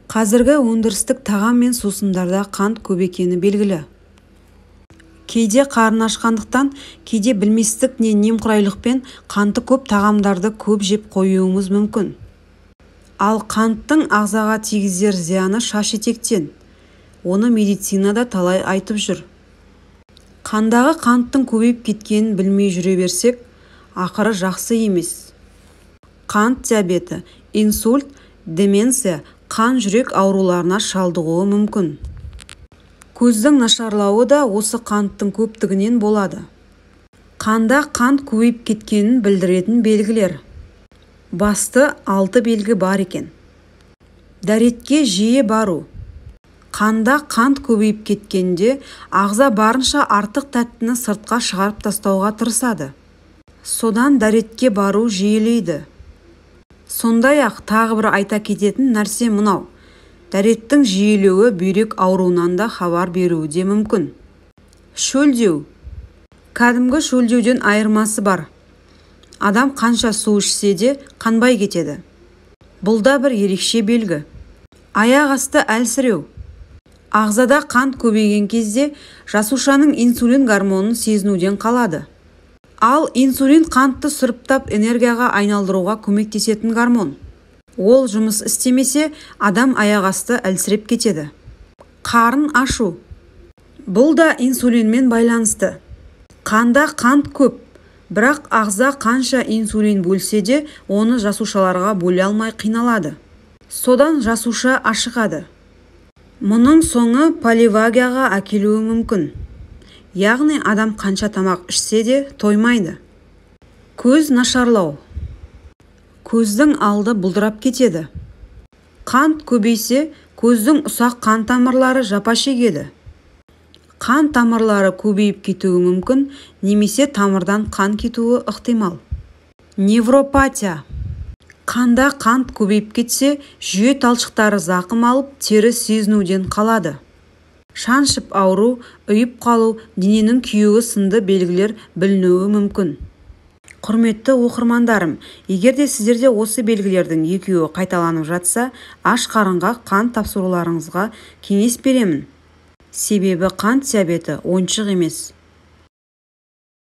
Қазіргі өндірістік тағам мен сусындарда қант көп екені белгілі. Кейде қарын ашқандықтан, кейде білместік не немқұрайлықпен қанты көп тағамдарды көп жеп қоюымыз мүмкін. Ал қанттың ағзаға тигізер зияны шаш етектен. Оны медицинада талай айтып жүр. Қандағы қанттың көбейіп кеткенін білмей жүре берсек, ақыры жақсы емес. Қант диабеті, инсульт, деменция, қан жүрек ауруларына шалдығуы мүмкін. Көздің нашарлауы да осы қанттың көптігінен болады. Қанда қант көбейіп кеткенін білдіретін белгілер. Басты 6 белгі бар екен. Дәретке жиі бару. Қанда қант көбейіп кеткенде ағза барынша артық тәттіні сыртқа шығарып тастауға тырысады. Содан дәретке бару жиілейді. Сондай-ақ тағы бір айта кететін нәрсе мынау. Дәреттің жиілеуі бүйрек ауруынан да хабар беруі де мүмкін. Шөлдеу. Кәдімгі шөлдеуден айырмасы бар. Адам қанша су ішсе де қанбай кетеді. Бұл да бір ерекше белгі. Аяқ асты әлсіреу. Ағзада қант көбейген кезде жасушаның инсулин гормонын сезінуден қалады. Ал инсулин қантты сұрыптап энергияға айналдыруға көмектесетін гормон. Ол жұмыс істемесе, адам аяқ асты әлсіреп кетеді. Қарын ашу. Бұл да инсулинмен байланысты. Қанда қант көп, бірақ ағза қанша инсулин бөлсе де, оны жасушаларға бөле алмай қиналады. Содан жасуша ашығады. Мұның соңы поливагияға әкелуі мүмкін. Яғни адам қанша тамақ ішсе де тоймайды. Көз нашарлау. Көздің алды бұлдырап кетеді. Қант көбейсе, көздің ұсақ қан тамырлары жапа шегеді. Қан тамырлары көбейіп кетуі мүмкін, немесе тамырдан қан кетуі ықтимал. Невропатия. Қанда қант көбейіп кетсе, жүйе талшықтары зақым алып, тері сезінуден қалады. Шаншып ауру, ұйып қалу, дененің күйеуі сынды белгілер білінуі мүмкін. Құрметті оқырмандарым, егер де сіздерде осы белгілердің екеуі қайталанып жатса, аш қарынға қан тапсыруларыңызға кеңес беремін. Себебі қант диабеті ойыншық емес.